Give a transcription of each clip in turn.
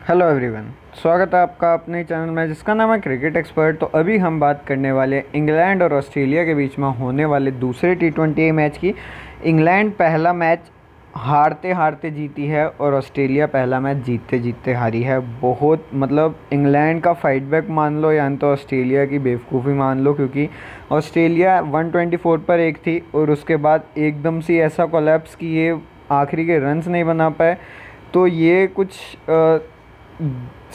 Hello everyone. स्वागत है आपका अपने चैनल में जिसका नाम है क्रिकेट एक्सपर्ट। तो अभी हम बात करने वाले इंग्लैंड और ऑस्ट्रेलिया के बीच में होने वाले दूसरे T20 मैच की। इंग्लैंड पहला मैच हारते हारते जीती है और ऑस्ट्रेलिया पहला मैच जीतते जीतते हारी है। बहुत मतलब इंग्लैंड का फाइट बैक मान लो या तो ऑस्ट्रेलिया की बेवकूफ़ी मान लो, क्योंकि ऑस्ट्रेलिया 124 पर एक थी और उसके बाद एकदम से ऐसा कोलैप्स कि ये आखिरी के रन्स नहीं बना पाए। तो ये कुछ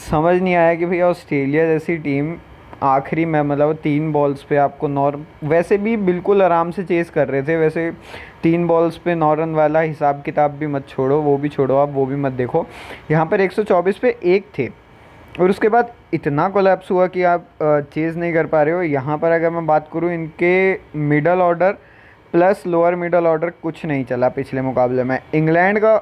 समझ नहीं आया कि भैया ऑस्ट्रेलिया जैसी टीम आखिरी में मतलब 3 बॉल्स पे आपको वैसे भी बिल्कुल आराम से चेस कर रहे थे। वैसे 3 बॉल्स पे 9 रन वाला हिसाब किताब भी मत छोड़ो, वो भी छोड़ो, आप वो भी मत देखो। यहाँ पर 124 पे एक थे और उसके बाद इतना कोलैप्स हुआ कि आप चेज़ नहीं कर पा रहे हो। यहाँ पर अगर मैं बात करूँ, इनके middle order plus lower middle order कुछ नहीं चला पिछले मुकाबले में। इंग्लैंड का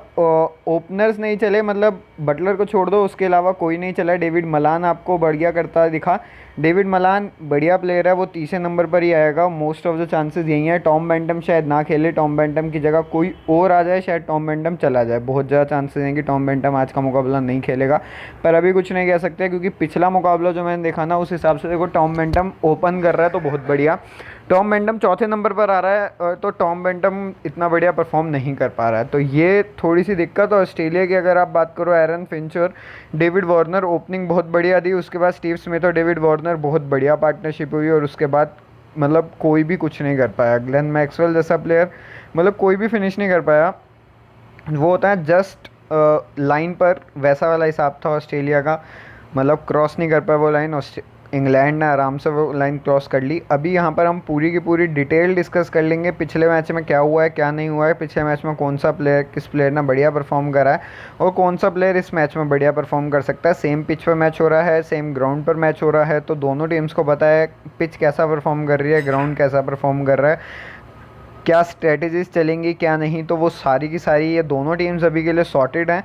ओपनर्स नहीं चले, मतलब बटलर को छोड़ दो, उसके अलावा कोई नहीं चला। डेविड मलान आपको बढ़िया करता दिखा। डेविड मलान बढ़िया प्लेयर है, वो तीसरे नंबर पर ही आएगा। मोस्ट ऑफ द चांसेस यही है। टॉम बेंटम शायद ना खेले, टॉम बेंटम की जगह कोई और आ जाए, शायद टॉम बेंटम चला जाए। बहुत ज़्यादा चांसेस हैं कि टॉम बेंटम आज का मुकाबला नहीं खेलेगा, पर अभी कुछ नहीं कह सकते क्योंकि पिछला मुकाबला जो मैंने देखा ना, उस हिसाब से देखो टॉम बेंटम ओपन कर रहा है तो बहुत बढ़िया। टॉम बेंटम चौथे नंबर पर आ रहा है तो टॉम बेंटम इतना बढ़िया परफॉर्म नहीं कर पा रहा है, तो ये थोड़ी सी दिक्कत। और ऑस्ट्रेलिया की अगर आप बात करो, एरन फिंच और डेविड वार्नर ओपनिंग बहुत बढ़िया दी। उसके बाद स्टीव स्मिथ और डेविड वार्नर बहुत बढ़िया पार्टनरशिप हुई और उसके बाद मतलब कोई भी कुछ नहीं कर पाया। ग्लेन मैक्सवेल जैसा प्लेयर मतलब कोई भी फिनिश नहीं कर पाया। वो होता है जस्ट लाइन पर, वैसा वाला हिसाब था ऑस्ट्रेलिया का, मतलब क्रॉस नहीं कर पाया वो लाइन। इंग्लैंड ने आराम से वो लाइन क्रॉस कर ली। अभी यहाँ पर हम पूरी की पूरी डिटेल डिस्कस कर लेंगे पिछले मैच में क्या हुआ है क्या नहीं हुआ है, पिछले मैच में कौन सा प्लेयर किस प्लेयर ने बढ़िया परफॉर्म करा है और कौन सा प्लेयर इस मैच में बढ़िया परफॉर्म कर सकता है। सेम पिच पर मैच हो रहा है, सेम ग्राउंड पर मैच हो रहा है, तो दोनों टीम्स को पता है पिच कैसा परफॉर्म कर रही है, ग्राउंड कैसा परफॉर्म कर रहा है, क्या स्ट्रेटजीज चलेंगी क्या नहीं, तो वो सारी की सारी ये दोनों टीम्स अभी के लिए सॉर्टेड हैं।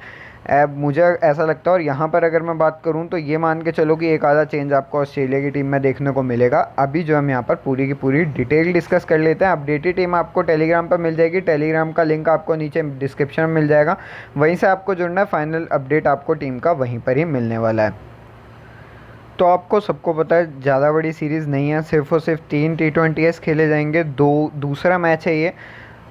अब मुझे ऐसा लगता है, और यहाँ पर अगर मैं बात करूँ तो ये मान के चलो कि एक आधा चेंज आपको ऑस्ट्रेलिया की टीम में देखने को मिलेगा। अभी जो हम यहाँ पर पूरी की पूरी डिटेल डिस्कस कर लेते हैं। अपडेटेड टीम आपको टेलीग्राम पर मिल जाएगी, टेलीग्राम का लिंक आपको नीचे डिस्क्रिप्शन में मिल जाएगा, वहीं से आपको जुड़ना है। फाइनल अपडेट आपको टीम का वहीं पर ही मिलने वाला है। तो आपको सबको पता है ज़्यादा बड़ी सीरीज़ नहीं है, सिर्फ और सिर्फ 3 T20s खेले जाएंगे। दूसरा मैच है ये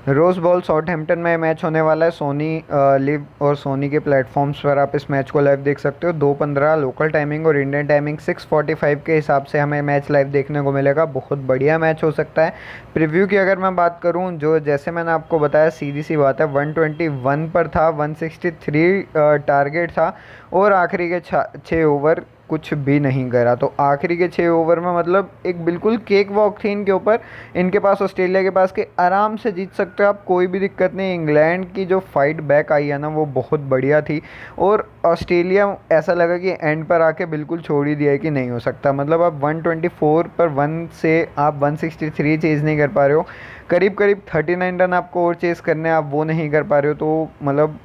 रोज़ बॉल साउथहैम्पटन में मैच होने वाला है। सोनी लिव और सोनी के प्लेटफॉर्म्स पर आप इस मैच को लाइव देख सकते हो। 2:15 लोकल टाइमिंग और इंडियन टाइमिंग 6:45 के हिसाब से हमें मैच लाइव देखने को मिलेगा। बहुत बढ़िया मैच हो सकता है। प्रीव्यू की अगर मैं बात करूं, जो जैसे मैंने आपको बताया सीधी सी बात है, 121 पर था, 163 टारगेट था और आखिरी के 6 ओवर कुछ भी नहीं करा। तो आखिरी के 6 ओवर में मतलब एक बिल्कुल केक वॉक थी इनके ऊपर। इनके पास ऑस्ट्रेलिया के पास के आराम से जीत सकते हो आप, कोई भी दिक्कत नहीं। इंग्लैंड की जो फाइट बैक आई है ना, वो बहुत बढ़िया थी और ऑस्ट्रेलिया ऐसा लगा कि एंड पर आके बिल्कुल छोड़ ही दिया है कि नहीं हो सकता। मतलब आप 124 पर 1 से आप 163 चेज़ नहीं कर पा रहे हो, करीब करीब 39 रन आपको और चेज़ करने, आप वो नहीं कर पा रहे हो। तो मतलब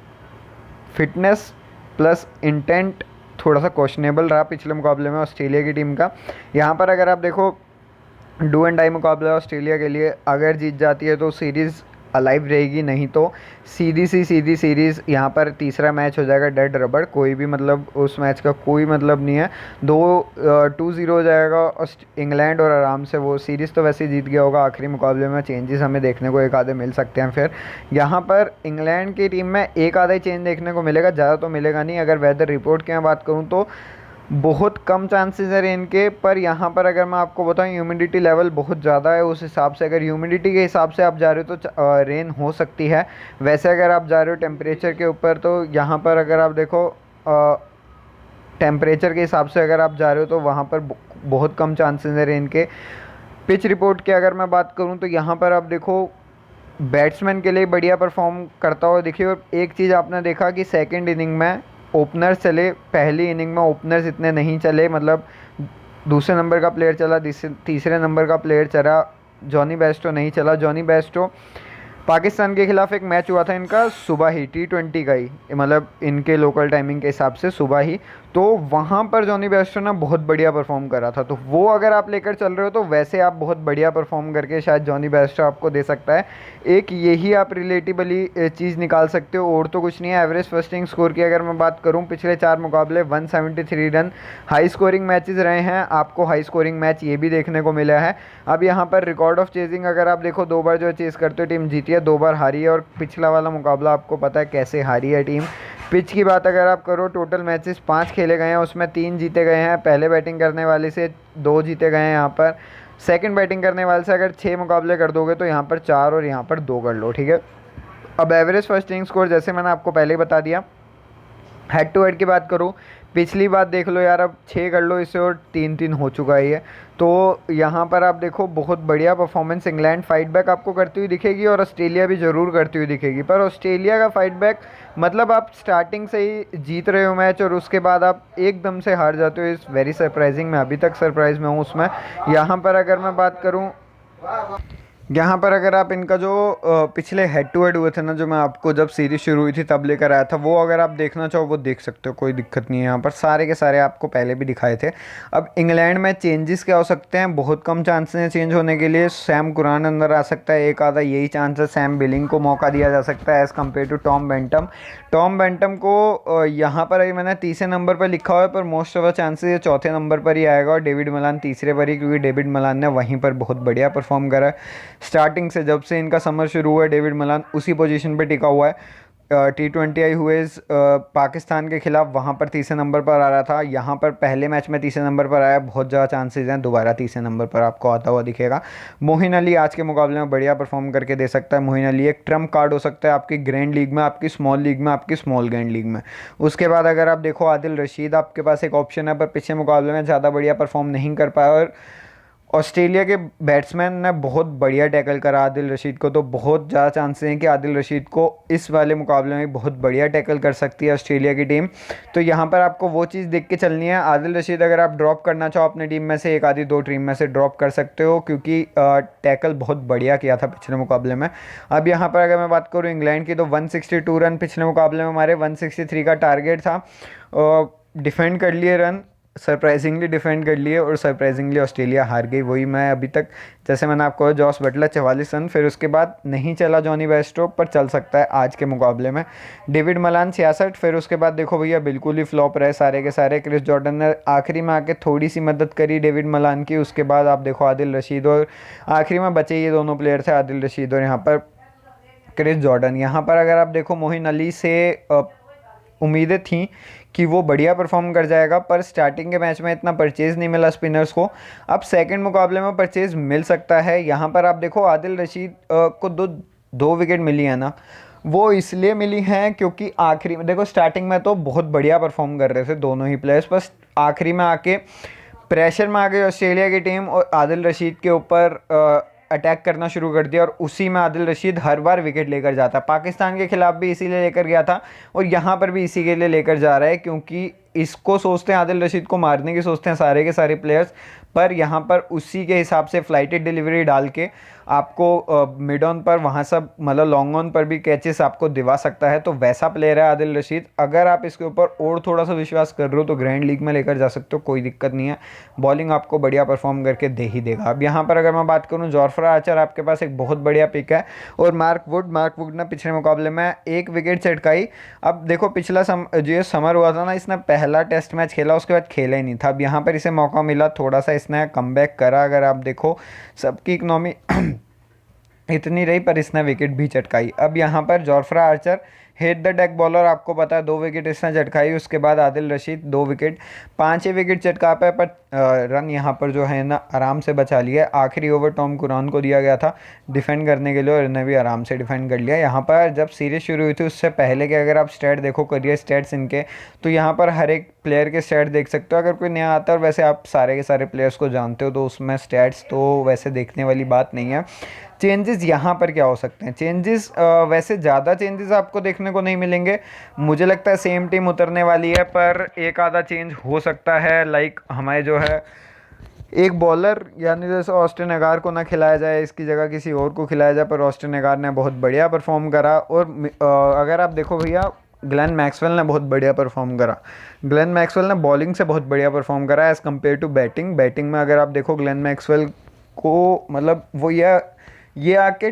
फिटनेस प्लस इंटेंट थोड़ा सा क्वेश्चनेबल रहा पिछले मुकाबले में ऑस्ट्रेलिया की टीम का। यहाँ पर अगर आप देखो, डू एंड डाई मुकाबला ऑस्ट्रेलिया के लिए, अगर जीत जाती है तो सीरीज़ अलाइव रहेगी, नहीं तो सीधी सीरीज़ यहाँ पर तीसरा मैच हो जाएगा डेड रबड़। कोई भी मतलब उस मैच का कोई मतलब नहीं है। 2-0 हो जाएगा इंग्लैंड और आराम से वो सीरीज़ तो वैसे ही जीत गया होगा। आखिरी मुकाबले में चेंजेस हमें देखने को एक आधे मिल सकते हैं। फिर यहाँ पर इंग्लैंड की टीम में एक आधा ही चेंज देखने को मिलेगा, ज़्यादा तो मिलेगा नहीं। अगर वेदर रिपोर्ट की मैं बात करूँ तो बहुत कम चांसेस है रेन के, पर यहाँ पर अगर मैं आपको बताऊँ ह्यूमिडिटी लेवल बहुत ज़्यादा है। उस हिसाब से अगर ह्यूमिडिटी के हिसाब से आप जा रहे हो तो रेन हो सकती है। वैसे अगर आप जा रहे हो टेम्परेचर के ऊपर, तो यहाँ पर अगर आप देखो टेम्परेचर के हिसाब से अगर आप जा रहे हो तो वहाँ पर बहुत कम चांसेस है रेन के। पिच रिपोर्ट की अगर मैं बात करूँ तो यहाँ पर आप देखो बैट्समैन के लिए बढ़िया परफॉर्म करता हुआ देखिए। और एक चीज़ आपने देखा कि सेकेंड इनिंग में ओपनर्स चले, पहली इनिंग में ओपनर्स इतने नहीं चले। मतलब दूसरे नंबर का प्लेयर चला, तीसरे नंबर का प्लेयर चला, जॉनी बेस्टो नहीं चला। जॉनी बेस्टो पाकिस्तान के खिलाफ एक मैच हुआ था इनका सुबह ही, T20 का ही, मतलब इनके लोकल टाइमिंग के हिसाब से सुबह ही। तो वहाँ पर जॉनी बेस्टो ने बहुत बढ़िया परफॉर्म करा था, तो वो अगर आप लेकर चल रहे हो तो वैसे आप बहुत बढ़िया परफॉर्म करके शायद जॉनी बेस्टो आपको दे सकता है। एक यही आप रिलेटिबली चीज़ निकाल सकते हो, और तो कुछ नहीं है। एवरेज फर्स्टिंग स्कोर की अगर मैं बात करूँ, पिछले 4 मुकाबले 173 रन, हाई स्कोरिंग मैचेस रहे हैं। आपको हाई स्कोरिंग मैच ये भी देखने को मिला है। अब यहाँ पर रिकॉर्ड ऑफ चेजिंग अगर आप देखो, 2 बार जो चेज़ करते हो टीम जीती है, 2 बार हारी है, और पिछला वाला मुकाबला आपको पता है कैसे हारी है टीम। पिच की बात अगर आप करो, टोटल मैचेस 5 खेले गए हैं, उसमें 3 जीते गए हैं। पहले बैटिंग करने वाले से 2 जीते गए हैं यहाँ पर। सेकंड बैटिंग करने वाले से अगर 6 मुकाबले कर दोगे तो यहाँ पर 4 और यहाँ पर 2 कर लो, ठीक है। अब एवरेज फर्स्ट इनिंग स्कोर जैसे मैंने आपको पहले ही बता दिया। हेड टू हेड की बात करूँ, पिछली बात देख लो यार, अब 6 कर लो इससे, और 3-3 हो चुका है ये। तो यहाँ पर आप देखो बहुत बढ़िया परफॉर्मेंस इंग्लैंड फाइट बैक आपको करती हुई दिखेगी, और ऑस्ट्रेलिया भी ज़रूर करती हुई दिखेगी। पर ऑस्ट्रेलिया का फाइट बैक मतलब आप स्टार्टिंग से ही जीत रहे हो मैच और उसके बाद आप एकदम से हार जाते हो, इज़ वेरी सरप्राइजिंग। मैं अभी तक सरप्राइज में हूँ उसमें। यहाँ पर अगर मैं बात करूँ, यहाँ पर अगर आप इनका जो पिछले हेड टू हेड हुए थे ना, जो मैं आपको जब सीरीज शुरू हुई थी तब लेकर आया था, वो अगर आप देखना चाहो वो देख सकते हो, कोई दिक्कत नहीं है। यहाँ पर सारे के सारे आपको पहले भी दिखाए थे। अब इंग्लैंड में चेंजेस क्या हो सकते हैं, बहुत कम चांसेस हैं चेंज होने के लिए। सैम कुरान अंदर आ सकता है, एक आधा यही चांस है। सैम बिलिंग को मौका दिया जा सकता है as compared to Tom Banton. Tom Banton को यहाँ पर अभी मैंने तीसरे नंबर पर लिखा हुआ है, पर मोस्ट ऑफ द चांसेस ये चौथे नंबर पर ही आएगा, और डेविड मलान तीसरे पर ही, क्योंकि डेविड मलान ने वहीं पर बहुत बढ़िया परफॉर्म करा है। स्टार्टिंग से जब से इनका समर शुरू हुआ है, डेविड मलान उसी पोजीशन पे टिका हुआ है। T20 आई हुए पाकिस्तान के खिलाफ, वहाँ पर तीसरे नंबर पर आ रहा था। यहाँ पर पहले मैच में तीसरे नंबर पर आया, बहुत ज़्यादा चांसेस हैं दोबारा तीसरे नंबर पर आपको आता हुआ दिखेगा। मोहिन अली आज के मुकाबले में बढ़िया परफॉर्म करके दे सकता है। मोहिन अली एक ट्रम्प कार्ड हो सकता है आपकी ग्रैंड लीग में, आपकी स्मॉल लीग में, आपकी स्मॉल ग्रैंड लीग में। उसके बाद अगर आप देखो, आदिल रशीद आपके पास एक ऑप्शन है, पर पिछले मुकाबले में ज़्यादा बढ़िया परफॉर्म नहीं कर पाया, और ऑस्ट्रेलिया के बैट्समैन ने बहुत बढ़िया टैकल करा आदिल रशीद को। तो बहुत ज़्यादा चांसेस हैं कि आदिल रशीद को इस वाले मुकाबले में बहुत बढ़िया टैकल कर सकती है ऑस्ट्रेलिया की टीम। तो यहाँ पर आपको वो चीज़ देख के चलनी है। आदिल रशीद अगर आप ड्रॉप करना चाहो अपनी टीम में से, एक आधी 2 टीम में से ड्रॉप कर सकते हो, क्योंकि टैकल बहुत बढ़िया किया था पिछले मुकाबले में। अब यहाँ पर अगर मैं बात करूँ इंग्लैंड की, तो 162 रन पिछले मुकाबले में हमारे, 163 का टारगेट था। डिफेंड कर लिए रन, सरप्राइजिंगली डिफेंड कर लिए, और सरप्राइजिंगली ऑस्ट्रेलिया हार गई। वही मैं अभी तक, जैसे मैंने आपको, जॉस बटलर 44 रन, फिर उसके बाद नहीं चला जॉनी बेस्टो, पर चल सकता है आज के मुकाबले में। डेविड मलान 66, फिर उसके बाद देखो भैया बिल्कुल ही फ्लॉप रहे सारे के सारे। क्रिस जॉर्डन ने आखिरी में आके थोड़ी सी मदद करी डेविड मलान की, उसके बाद आप देखो आदिल रशीद, और आखिरी में बचे ये दोनों प्लेयर थे, आदिल रशीद और यहाँ पर क्रिस जॉर्डन। यहाँ पर अगर आप देखो, मोहिन अली से उम्मीदें थी कि वो बढ़िया परफॉर्म कर जाएगा, पर स्टार्टिंग के मैच में इतना परचेज़ नहीं मिला स्पिनर्स को। अब सेकंड मुकाबले में परचेज़ मिल सकता है। यहाँ पर आप देखो, आदिल रशीद को दो विकेट मिली है ना, वो इसलिए मिली हैं क्योंकि आखिरी में देखो, स्टार्टिंग में तो बहुत बढ़िया परफॉर्म कर रहे थे दोनों ही प्लेयर्स, बस आखिरी में आके प्रेशर में आ गई ऑस्ट्रेलिया की टीम, और आदिल रशीद के ऊपर अटैक करना शुरू कर दिया, और उसी में आदिल रशीद हर बार विकेट लेकर जाता। पाकिस्तान के खिलाफ भी इसीलिए लेकर गया था, और यहाँ पर भी इसी के लिए लेकर जा रहा है, क्योंकि इसको सोचते हैं, आदिल रशीद को मारने की सोचते हैं सारे के सारे प्लेयर्स, पर यहाँ पर उसी के हिसाब से फ्लाइटेड डिलीवरी डाल के आपको मिड ऑन पर, वहाँ सब मतलब लॉन्ग ऑन पर भी कैचेस आपको दिवा सकता है। तो वैसा प्लेयर है आदिल रशीद। अगर आप इसके ऊपर और थोड़ा सा विश्वास कर रहे हो तो ग्रैंड लीग में लेकर जा सकते हो, कोई दिक्कत नहीं है। बॉलिंग आपको बढ़िया परफॉर्म करके दे ही देगा। अब यहाँ पर अगर मैं बात करूँ, जोफ्रा आर्चर आपके पास एक बहुत बढ़िया पिक है, और मार्क वुड ने पिछले मुकाबले में 1 विकेट चटकाई। अब देखो, पिछला जो समर हुआ था ना, इसने पहला टेस्ट मैच खेला, उसके बाद खेला ही नहीं था। अब यहाँ पर इसे मौका मिला, थोड़ा सा इसने कमबैक करा। अगर आप देखो, सबकी इकनॉमी इतनी रही, पर इसने विकेट भी चटकाई। अब यहाँ पर Jofra Archer head the deck bowler, आपको पता है 2 विकेट इसने चटकाई। उसके बाद आदिल रशीद 2 विकेट, 5 ही विकेट चटका पाए, पर रन यहाँ पर जो है ना आराम से बचा लिया। आखिरी ओवर टॉम कुरान को दिया गया था डिफेंड करने के लिए, और इन्हें भी आराम से डिफेंड कर लिया। यहाँ पर जब सीरीज शुरू हुई थी उससे पहले के अगर आप स्टैट देखो, करियर स्टैट्स इनके, तो यहाँ पर हर एक प्लेयर के स्टैट देख सकते हो। अगर कोई नया आता है, और वैसे आप सारे के सारे प्लेयर्स को जानते हो, तो उसमें स्टैट्स तो वैसे देखने वाली बात नहीं है। चेंजेस यहाँ पर क्या हो सकते हैं, चेंजेस वैसे ज़्यादा चेंजेस आपको देखने को नहीं मिलेंगे। मुझे लगता है सेम टीम उतरने वाली है, पर एक आधा चेंज हो सकता है। लाइक हमारे जो है एक बॉलर यानी जैसे ऑस्टिन एगार को ना खिलाया जाए, इसकी जगह किसी और को खिलाया जाए, पर ऑस्टिन एगार ने बहुत बढ़िया परफॉर्म करा। और अगर आप देखो भैया, ग्लेन मैक्सवेल ने बहुत बढ़िया परफॉर्म करा। ग्लेन मैक्सवेल ने बॉलिंग से बहुत बढ़िया परफॉर्म करा as compared to batting. Batting में अगर आप देखो ग्लेन मैक्सवेल को, मतलब वो ये आके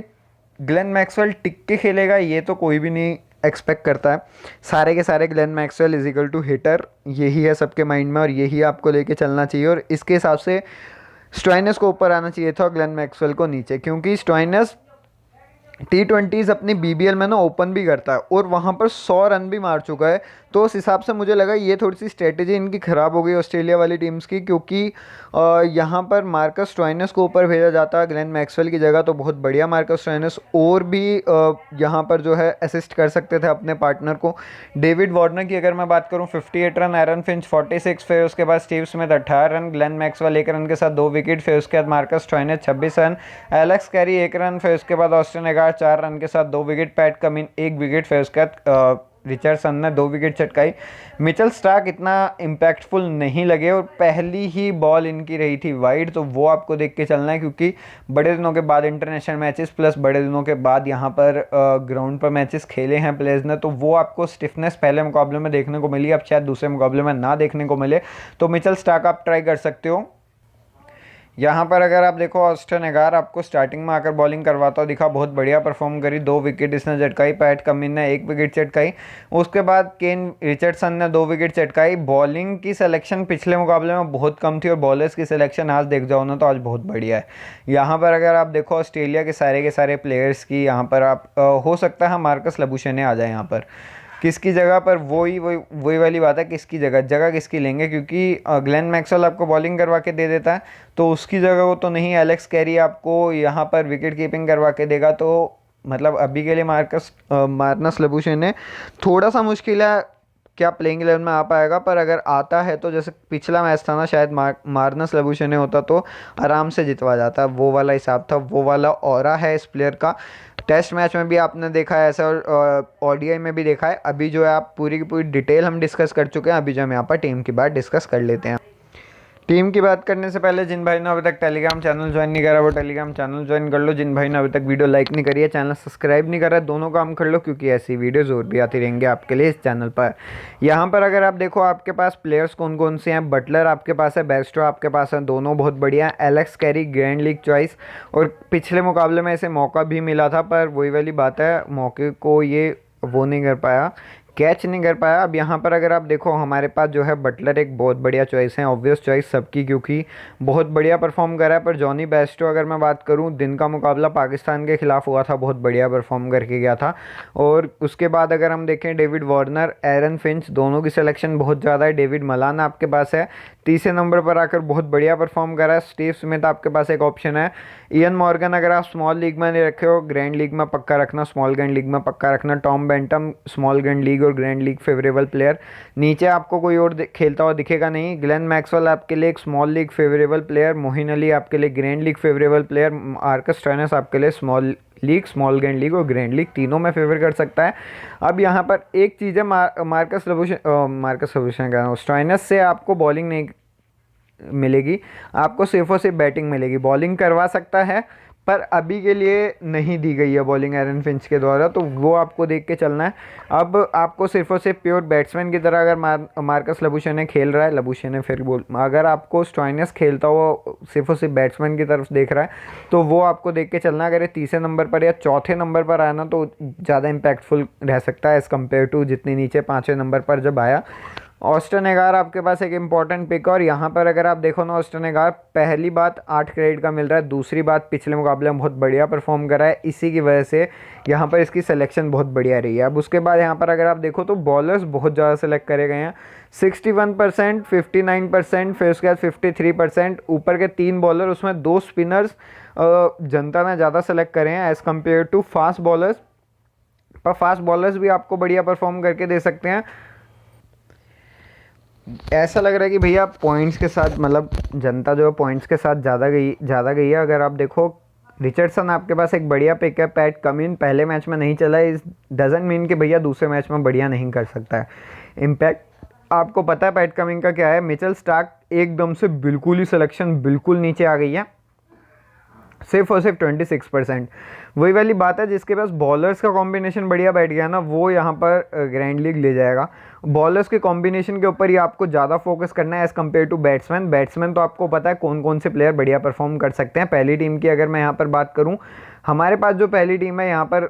ग्लेन मैक्सवेल टिक के खेलेगा ये तो कोई भी नहीं एक्सपेक्ट करता है। सारे के सारे Glenn Maxwell is equal to hitter, यही है सबके माइंड में और यही आपको लेके चलना चाहिए। और इसके हिसाब से स्टोइनिस को ऊपर आना चाहिए था और ग्लेन मैक्सवेल को नीचे, क्योंकि स्टोइनिस T20s अपनी BBL में ना ओपन भी करता है और वहाँ पर 100 रन भी मार चुका है। तो उस हिसाब से मुझे लगा ये थोड़ी सी स्ट्रेटेजी इनकी ख़राब हो गई ऑस्ट्रेलिया वाली टीम्स की, क्योंकि यहाँ पर मार्कस स्टोइनिस को ऊपर भेजा जाता ग्लेन मैक्सवेल की जगह तो बहुत बढ़िया मार्कस स्टोइनिस और भी यहाँ पर जो है असिस्ट कर सकते थे अपने पार्टनर को। डेविड वार्नर की अगर मैं बात करूँ 58 रन, एरन फिंच 46, फिर उसके बाद Steve Smith 18 run, Glenn Maxwell 1 run के साथ 2 विकेट, फिर उसके बाद Marcus Stoinis 26 run, Alex Carey 1 run, फिर उसके बाद ऑस्टिन एगार 4 रन के साथ 2 विकेट, पैट कमिन 1 विकेट, फिर उसके बाद रिचर्डसन ने 2 विकेट चटकाई। मिचेल स्टार्क इतना इम्पैक्टफुल नहीं लगे और पहली ही बॉल इनकी रही थी वाइड, तो वो आपको देख के चलना है, क्योंकि बड़े दिनों के बाद इंटरनेशनल मैचेस प्लस बड़े दिनों के बाद यहाँ पर ग्राउंड पर मैचेस खेले हैं प्लेयर्स ने, तो वो आपको स्टिफनेस पहले मुकाबले में देखने को मिली, अब शायद दूसरे मुकाबले में ना देखने को मिले। तो मिचेल स्टार्क आप ट्राई कर सकते हो। यहाँ पर अगर आप देखो ऑस्टिन एगार आपको स्टार्टिंग में आकर बॉलिंग करवाता दिखा, बहुत बढ़िया परफॉर्म करी, 2 विकेट इसने चटकाई, पैट कमिन ने 1 विकेट चटकाई, उसके बाद केन रिचर्डसन ने 2 विकेट चटकाई। बॉलिंग की सिलेक्शन पिछले मुकाबले में बहुत कम थी और बॉलर्स की सिलेक्शन आज देख जाओ ना तो आज बहुत बढ़िया है। यहाँ पर अगर आप देखो ऑस्ट्रेलिया के सारे प्लेयर्स की, यहाँ पर आप हो सकता है मार्कस लबुशेने आ जाए यहाँ पर, किसकी जगह पर, वही वाली बात है, किसकी जगह किसकी लेंगे, क्योंकि ग्लेन मैक्सवेल आपको बॉलिंग करवा के दे देता है तो उसकी जगह वो तो नहीं, एलेक्स कैरी आपको यहाँ पर विकेट कीपिंग करवा के देगा। तो मतलब अभी के लिए मार्नस लबुशेने थोड़ा सा मुश्किल है क्या प्लेइंग 11 में आ पाएगा, पर अगर आता है तो जैसे पिछला मैच था ना, शायद मार्नस लबुशेने होता तो आराम से जितवा जाता, वो वाला हिसाब था, वो वाला ऑरा है इस प्लेयर का। टेस्ट मैच में भी आपने देखा है ऐसा और ODI में भी देखा है। अभी जो है आप पूरी की पूरी डिटेल हम डिस्कस कर चुके हैं, अभी जो हम यहाँ पर टीम की बात डिस्कस कर लेते हैं। टीम की बात करने से पहले जिन भाई ने अभी तक टेलीग्राम चैनल ज्वाइन नहीं करा वो टेलीग्राम चैनल ज्वाइन कर लो, जिन भाई ने अभी तक वीडियो लाइक नहीं करी है, चैनल सब्सक्राइब नहीं करा, दोनों काम कर लो, क्योंकि ऐसी वीडियोज़ और भी आती रहेंगे आपके लिए इस चैनल पर। यहाँ पर अगर आप देखो आपके पास प्लेयर्स कौन कौन से हैं, बटलर आपके पास है, बेस्टो आपके पास है, दोनों बहुत बढ़िया, Alex Carey grand league choice, और पिछले मुकाबले में इसे मौका भी मिला था पर वही वाली बात है, मौके को ये वो नहीं कर पाया, कैच नहीं कर पाया। अब यहाँ पर अगर आप देखो हमारे पास जो है बटलर एक बहुत बढ़िया चॉइस है, ऑब्वियस चॉइस सबकी, क्योंकि बहुत बढ़िया परफॉर्म करा है। पर जॉनी बेस्टो अगर मैं बात करूँ, दिन का मुकाबला पाकिस्तान के खिलाफ हुआ था, बहुत बढ़िया परफॉर्म करके गया था। और उसके बाद अगर हम देखें डेविड वार्नर, एरन फिंच, दोनों की सिलेक्शन बहुत ज़्यादा है। डेविड मलान आपके पास है, तीसरे नंबर पर आकर बहुत बढ़िया परफॉर्म करा है। स्टीव स्मिथ आपके पास एक ऑप्शन है। इयन मॉर्गन अगर आप स्मॉल लीग में नहीं रखे हो, ग्रैंड लीग में पक्का रखना, स्मॉल ग्रैंड लीग में पक्का रखना। Tom bantam small grand league और ग्रैंड लीग फेवरेबल प्लेयर, नीचे आपको कोई और खेलता हुआ दिखेगा नहीं। ग्लेन मैक्सवेल आपके लिए एक small league favourable player, Mohin Ali आपके लिए grand league favourable player, Marcus Stoinis आपके लिए small league, small grand league और ग्रैंड लीग तीनों में फेवर कर सकता है। अब यहाँ पर एक चीज़ है, मार्कस लबुशेन कह रहा हूँ, स्टोइनिस से आपको बॉलिंग नहीं मिलेगी, आपको सिर्फ और सिर्फ बैटिंग मिलेगी। बॉलिंग करवा सकता है पर अभी के लिए नहीं दी गई है बॉलिंग एरन फिंच के द्वारा, तो वो आपको देख के चलना है। अब आपको सिर्फ और सिर्फ प्योर बैट्समैन की तरह अगर मार्कस लबुशेने खेल रहा है, लबुशेने फिर बोल, अगर आपको स्टोइनिस खेलता हुआ सिर्फ और सिर्फ बैट्समैन की तरफ देख रहा है तो वो आपको देख के चलना। अगर ये तीसरे नंबर पर या चौथे नंबर पर आया ना तो ज़्यादा इम्पैक्टफुल रह सकता है एज़ कम्पेयर टू जितनी नीचे पाँचवें नंबर पर जब आया। ऑस्टिन एगार आपके पास एक इंपॉर्टेंट पिक, और यहाँ पर अगर आप देखो ना, ऑस्टिन एगार पहली बात 8 क्रेडिट का मिल रहा है, दूसरी बात पिछले मुकाबले में बहुत बढ़िया परफॉर्म करा है, इसी की वजह से यहाँ पर इसकी सिलेक्शन बहुत बढ़िया रही है। अब उसके बाद यहाँ पर अगर आप देखो तो बॉलर्स बहुत ज़्यादा सेलेक्ट करे गए हैं, 61%, 59%, फिर उसके बाद 53%, ऊपर के 3 बॉलर, उसमें 2 स्पिनर्स जनता ने ज़्यादा सेलेक्ट करे हैं as compared to fast bowlers. पर फास्ट बॉलर्स भी आपको बढ़िया परफॉर्म करके दे सकते हैं। ऐसा लग रहा है कि भैया पॉइंट्स के साथ, मतलब जनता जो है पॉइंट्स के साथ ज़्यादा गई है। अगर आप देखो रिचर्डसन आपके पास एक बढ़िया पिक है, पैट कमिन पहले मैच में नहीं चला, इस डजंट मीन कि भैया दूसरे मैच में बढ़िया नहीं कर सकता है। इम्पैक्ट आपको पता है पैट कमिंग का क्या है, मिचेल स्टार्क एकदम से बिल्कुल ही सिलेक्शन बिल्कुल नीचे आ गई है, सिर्फ और सिर्फ 26%। वही वाली बात है, जिसके पास बॉलर्स का कॉम्बिनेशन बढ़िया बैठ गया ना, वो यहाँ पर ग्रैंड लीग ले जाएगा। बॉलर्स के कॉम्बिनेशन के ऊपर ही आपको ज़्यादा फोकस करना है as compared to batsman. Batsman तो आपको पता है कौन कौन से प्लेयर बढ़िया परफॉर्म कर सकते हैं। पहली टीम की अगर मैं यहाँ पर बात करूँ, हमारे पास जो पहली टीम है यहाँ पर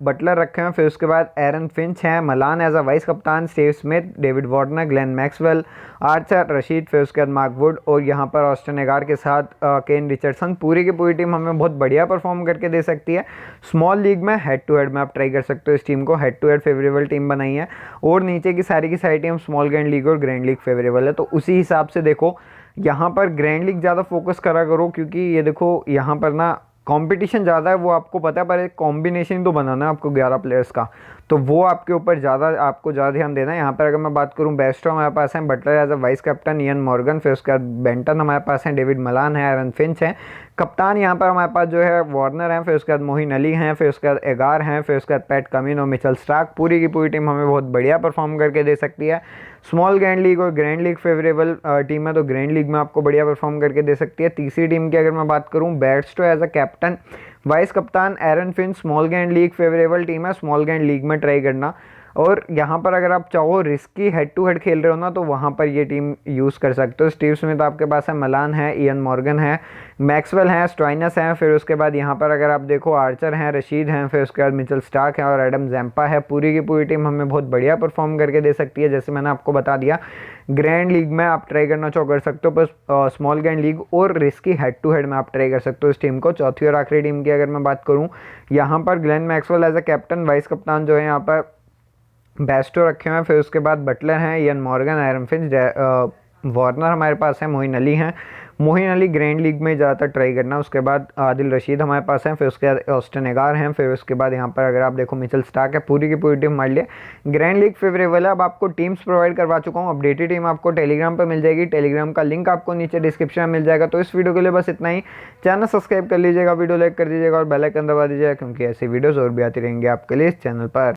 बटलर रखे हैं, फिर उसके बाद एरन फिंच हैं, मलान एज अ वाइस कप्तान, Steve Smith, David Warner, Glenn Maxwell, Archer, Rashid, फिर उसके बाद मार्क वुड और यहाँ पर ऑस्टन एगार के साथ केन रिचर्डसन। पूरी की पूरी टीम हमें बहुत बढ़िया परफॉर्म करके दे सकती है। स्मॉल लीग में हेड टू हेड में आप ट्राई कर सकते हो इस टीम को, head to head favourable team बनाई है, और नीचे की सारी टीम स्मॉल ग्रैंड लीग और ग्रैंड लीग फेवरेबल है। तो उसी हिसाब से देखो यहाँ पर ग्रैंड लीग ज़्यादा फोकस करा करो, क्योंकि ये देखो यहाँ पर ना कंपटीशन ज़्यादा है, वो आपको पता है, पर एक कॉम्बिनेशन तो बनाना है आपको 11 प्लेयर्स का, तो वो आपके ऊपर आपको ज़्यादा ध्यान देना है। यहाँ पर अगर मैं बात करूँ, बेस्टो हमारे पास है, Buttler as a vice captain, Eoin Morgan, फिर उसके बाद बेंटन हमारे पास है, डेविड मलान है, एरन फिंच है, कप्तान यहाँ पर हमारे पास जो है वार्नर है, फिर उसके बाद मोइन अली हैं, फिर उसके बाद एगार हैं, फिर उसके बाद पैट कमिन और मिचेल स्टार्क। पूरी की पूरी टीम हमें बहुत बढ़िया परफॉर्म करके दे सकती है। स्मॉल ग्रैंड लीग और ग्रैंड लीग फेवरेबल टीम है, तो ग्रैंड लीग में आपको बढ़िया परफॉर्म करके दे सकती है। तीसरी टीम की अगर मैं बात करूँ, best as a captain, vice कप्तान Aaron Finch, small grand league favourable team है, स्मॉल ग्रैंड लीग में ट्राई करना। और यहाँ पर अगर आप चाहो रिस्की हेड टू हेड खेल रहे हो ना, तो वहाँ पर ये टीम यूज़ कर सकते हो। स्टीव स्मिथ आपके पास है, मलान है, इयन मॉर्गन है, मैक्सवेल हैं, स्टॉइनस हैं, फिर उसके बाद यहाँ पर अगर आप देखो आर्चर हैं, रशीद हैं, फिर उसके बाद मिचेल स्टार्क है और एडम जैम्पा है। पूरी की पूरी टीम हमें बहुत बढ़िया परफॉर्म करके दे सकती है। जैसे मैंने आपको बता दिया, ग्रैंड लीग में आप ट्राई करना चाहो कर सकते हो, पर स्मॉल ग्रैंड लीग और रिस्की हेड टू हेड में आप ट्राई कर सकते हो इस टीम को। चौथी और आखिरी टीम की अगर मैं बात करूँ, यहाँ पर Glenn Maxwell as a captain, vice कप्तान जो है यहाँ पर बेस्टो रखे हुए हैं, फिर उसके बाद बटलर हैं, Ian Morgan, Aaron Finch, Warner हमारे पास है, मोइन अली हैं। मोइन अली ग्रैंड लीग में ज़्यादातर ट्राई करना। उसके बाद आदिल रशीद हमारे पास हैं, फिर उसके बाद ऑस्टन एगार हैं, फिर उसके बाद यहाँ पर अगर आप देखो मिचेल स्टार्क है। पूरी की पूरी टीम हमारे लिए ग्रैंड लीग फेवरेबल है। अब आपको टीम्स प्रोवाइड करवा चुका हूँ, अपडेटेड टीम आपको टेलीग्राम पर मिल जाएगी, टेलीग्राम का लिंक आपको नीचे डिस्क्रिप्शन में मिल जाएगा। तो इस वीडियो के लिए बस इतना ही। चैनल सब्सक्राइब कर लीजिएगा, वीडियो लाइक कर दीजिएगा और बेल आइकन दबा दीजिएगा, क्योंकि ऐसी वीडियोज़ और भी आती रहेंगी आपके लिए इस चैनल पर।